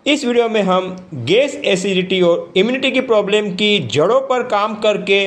इस वीडियो में हम गैस, एसिडिटी और इम्यूनिटी की प्रॉब्लम की जड़ों पर काम करके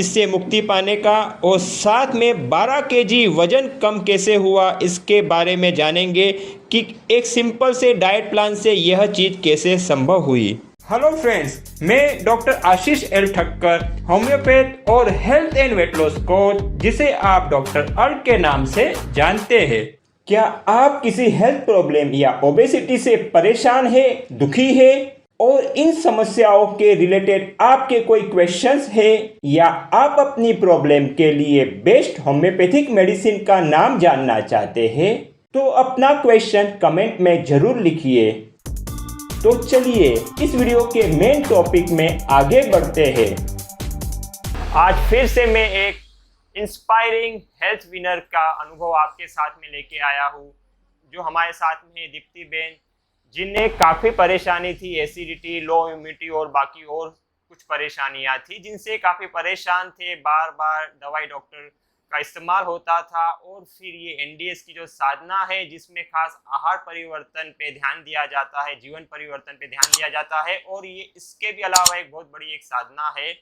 इससे मुक्ति पाने का और साथ में 12 केजी वजन कम कैसे हुआ इसके बारे में जानेंगे कि एक सिंपल से डाइट प्लान से यह चीज़ कैसे संभव हुई। हेलो फ्रेंड्स, मैं डॉक्टर आशीष एल ठक्कर, होम्योपैथ और health and weight loss coach, जिसे आप डॉक्टर अल्ट के नाम से जानते हैं। क्या आप किसी हेल्थ प्रॉब्लम या ओबेसिटी से परेशान है, दुखी है और इन समस्याओं के रिलेटेड आपके कोई क्वेश्चंस है या आप अपनी प्रॉब्लम के लिए बेस्ट होम्योपैथिक मेडिसिन का नाम जानना चाहते हैं तो अपना क्वेश्चन कमेंट में जरूर लिखिए। तो चलिए इस वीडियो के मेन टॉपिक में आगे बढ़ते हैं। आज फिर से मैं एक इंस्पायरिंग हेल्थ विनर का अनुभव आपके साथ में लेके आया हूँ। जो हमारे साथ में है दीप्ति बेन, जिन्हें काफ़ी परेशानी थी, एसिडिटी, लो इम्यूनिटी और बाकी और कुछ परेशानियाँ थी, जिनसे काफ़ी परेशान थे। बार बार दवाई डॉक्टर का इस्तेमाल होता था और फिर ये एनडीएस की जो साधना है, जिसमें खास आहार परिवर्तन पे ध्यान दिया जाता है, जीवन परिवर्तन पे ध्यान दिया जाता है, और ये इसके भी अलावा एक बहुत बड़ी एक साधना है,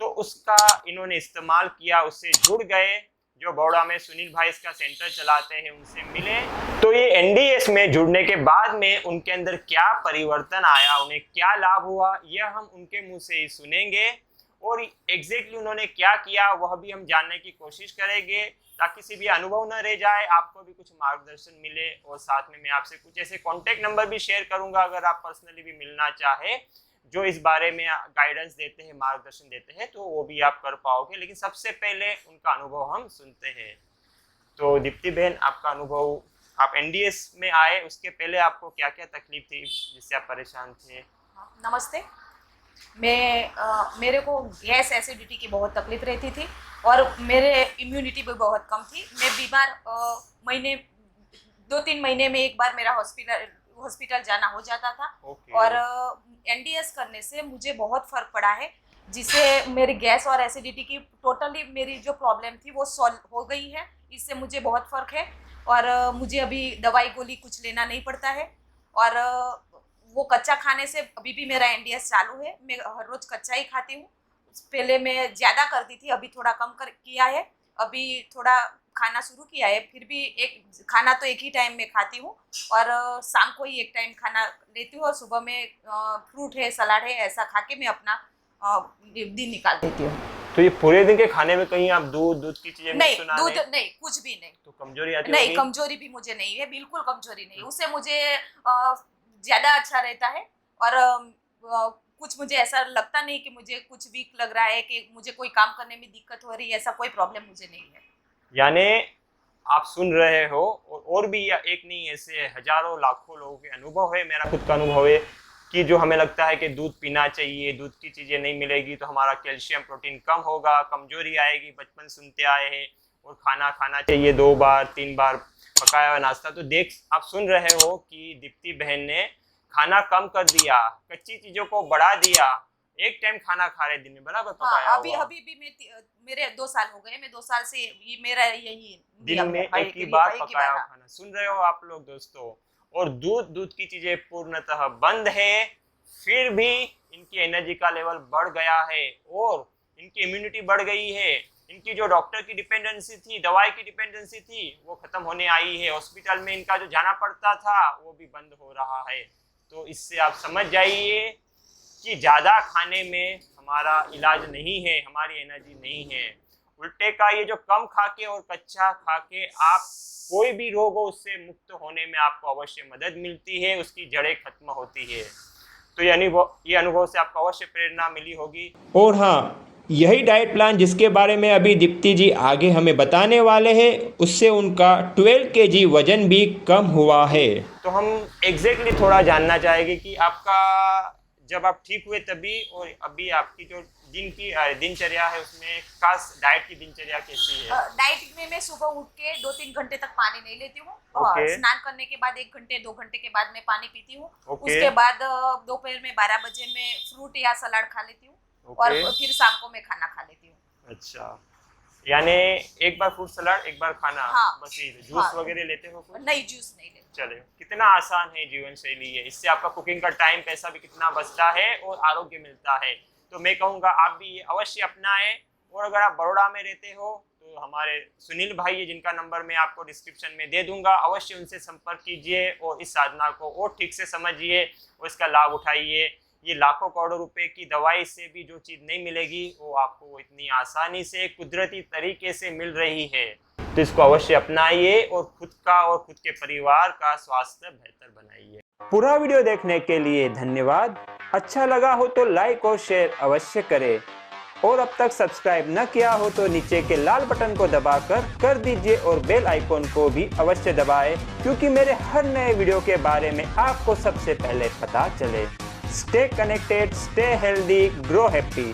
तो उसका इन्होंने इस्तेमाल किया, उससे जुड़ गए। जो बड़ौदा में सुनील भाई इसका सेंटर चलाते हैं, उनसे मिले। तो ये एनडीएस में जुड़ने के बाद में उनके अंदर क्या परिवर्तन आया, उन्हें क्या लाभ हुआ, यह हम उनके मुंह से ही सुनेंगे। और एग्जैक्टली उन्होंने क्या किया वह भी हम जानने की कोशिश करेंगे, ताकि किसी भी अनुभव न रह जाए, आपको भी कुछ मार्गदर्शन मिले। और साथ में मैं आपसे कुछ ऐसे कॉन्टेक्ट नंबर भी शेयर करूंगा, अगर आप पर्सनली भी मिलना चाहे, जो इस बारे में गाइडेंस देते हैं, मार्गदर्शन देते हैं, तो वो भी आप कर पाओगे। लेकिन सबसे पहले उनका अनुभव हम सुनते हैं। तो दीप्ति बहन, आपका अनुभव, आप एनडीएस में आए उसके पहले आपको क्या क्या तकलीफ थी जिससे आप परेशान थे? नमस्ते। मेरे को गैस एसिडिटी की बहुत तकलीफ रहती थी और मेरे इम्यूनिटी भी बहुत कम थी। मैं बीमार महीने 2-3 महीने में एक बार मेरा हॉस्पिटल जाना हो जाता था। और एनडीएस करने से मुझे बहुत फर्क पड़ा है, जिससे मेरी गैस और एसिडिटी की टोटली मेरी जो प्रॉब्लम थी वो सॉल्व हो गई है। इससे मुझे बहुत फर्क है और मुझे अभी दवाई गोली कुछ लेना नहीं पड़ता है। और वो कच्चा खाने से अभी भी मेरा एनडीएस चालू है। मैं हर रोज कच्चा ही खाती हूँ। पहले मैं ज़्यादा करती थी, अभी थोड़ा कम कर किया है। अभी थोड़ा खाना शुरू किया है, फिर भी एक खाना तो एक ही टाइम में खाती हूँ और शाम को ही एक टाइम खाना लेती हूँ और सुबह में फ्रूट है, सलाद है, ऐसा खा के मैं अपना दिन निकाल देती हूँ। तो ये पूरे दिन के खाने में कहीं आप दूध की चीजें नहीं, सुना दूध नहीं, कुछ भी नहीं। तो कमजोरी आती नहीं, होगी? कमजोरी भी मुझे नहीं है, बिल्कुल कमजोरी नहीं। उससे मुझे ज्यादा अच्छा रहता है और कुछ मुझे ऐसा लगता नहीं कि मुझे कुछ वीक लग रहा है, कि मुझे कोई काम करने में दिक्कत हो रही है, ऐसा कोई प्रॉब्लम मुझे नहीं है। यानी आप सुन रहे हो, और भी एक नहीं, ऐसे हजारों लाखों लोगों के अनुभव है, मेरा खुद का अनुभव है कि जो हमें लगता है कि दूध पीना चाहिए, दूध की चीज़ें नहीं मिलेगी तो हमारा कैल्शियम प्रोटीन कम होगा, कमजोरी आएगी, बचपन सुनते आए हैं, और खाना खाना चाहिए 2 बार 3 बार पकाया हुआ नाश्ता। तो देख, आप सुन रहे हो कि दीप्ति बहन ने खाना कम कर दिया, कच्ची चीज़ों को बढ़ा दिया, एक टाइम खाना खा रहे दिन में बराबर पकाया हाँ, हुआ। अभी भी मेरे 2 साल हो गए। मैं 2 साल से ये मेरा यही दिन में एक ही बार पकाया हुआ खाना। सुन रहे हो आप लोग दोस्तों? और दूध की चीजें पूर्णतः बंद है, फिर भी इनकी एनर्जी का लेवल बढ़ गया है और इनकी इम्यूनिटी बढ़ गई है। इनकी जो डॉक्टर की डिपेंडेंसी थी, दवाई की डिपेंडेंसी थी, वो खत्म होने आई है। हॉस्पिटल में इनका जो जाना पड़ता था वो भी बंद हो रहा है। तो इससे आप समझ जाइए कि ज़्यादा खाने में हमारा इलाज नहीं है, हमारी एनर्जी नहीं है। उल्टे का ये जो कम खा के और कच्चा खा के आप कोई भी रोग हो उससे मुक्त होने में आपको अवश्य मदद मिलती है, उसकी जड़ें खत्म होती है। तो ये अनुभव से आपको अवश्य प्रेरणा मिली होगी। और हाँ, यही डाइट प्लान जिसके बारे में अभी दीप्ति जी आगे हमें बताने वाले हैं, उससे उनका 12 केजी वजन भी कम हुआ है। तो हम एग्जैक्टली थोड़ा जानना चाहेंगे कि आपका जब आप ठीक हुए तभी और अभी आपकी जो दिनचर्या है उसमें खास डाइट की दिनचर्या कैसी है? डाइट में मैं सुबह उठ के 2-3 घंटे तक पानी नहीं लेती हूँ। स्नान करने के बाद 1 घंटे 2 घंटे के बाद मैं पानी पीती हूँ। उसके बाद दोपहर में 12 बजे मैं फ्रूट या सलाद खा लेती हूँ और फिर शाम को मैं खाना खा लेती हूँ। अच्छा, यानी एक बार फ्रूट सलाद, एक बार खाना। हाँ, बस ये जूस वगैरह लेते हो? नहीं, जूस नहीं लेती। चले, कितना आसान है जीवन शैली है। इससे आपका कुकिंग का टाइम, पैसा भी कितना बचता है और आरोग्य मिलता है। तो मैं कहूँगा आप भी ये अवश्य अपनाएं। और अगर आप बड़ौदा में रहते हो तो हमारे सुनील भाई है, जिनका नंबर मैं आपको डिस्क्रिप्शन में दे दूंगा, अवश्य उनसे संपर्क कीजिए और इस साधना को और ठीक से समझिए और इसका लाभ उठाइए। ये लाखों करोड़ों रुपए की दवाई से भी जो चीज़ नहीं मिलेगी वो आपको इतनी आसानी से कुदरती तरीके से मिल रही है। तो इसको अवश्य अपनाइए और खुद का और खुद के परिवार का स्वास्थ्य बेहतर बनाइए। पूरा वीडियो देखने के लिए धन्यवाद। अच्छा लगा हो तो लाइक और शेयर अवश्य करें और अब तक सब्सक्राइब न किया हो तो नीचे के लाल बटन को दबाकर कर दीजिए और बेल आइकॉन को भी अवश्य दबाएं, क्योंकि मेरे हर नए वीडियो के बारे में आपको सबसे पहले पता चले। Stay connected, stay healthy, grow happy.